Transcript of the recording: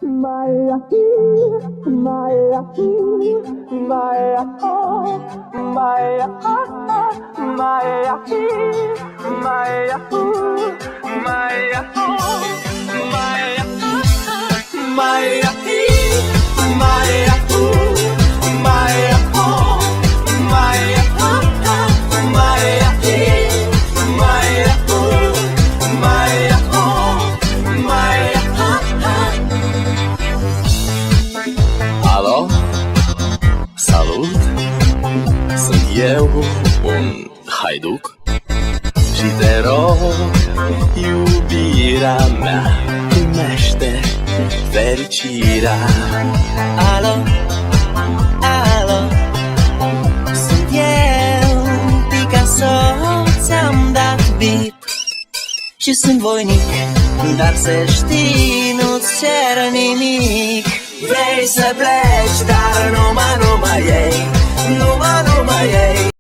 Maya, Maya, Maya, oh, Maya, Maya, Maya, Maya, oh, Maya, Maya, Maya, Maya, oh, Maya, Maya, Maya, Maya, Maya. Alo? Salut! Sunt eu, un haiduc și te rog, iubirea mea, primește fericirea. Alo, alo, sunt eu, Picasso, ți-am dat bip și sunt voinic, dar să știi, nu-ți cer nimic. Vrei să pleci, dar numai ei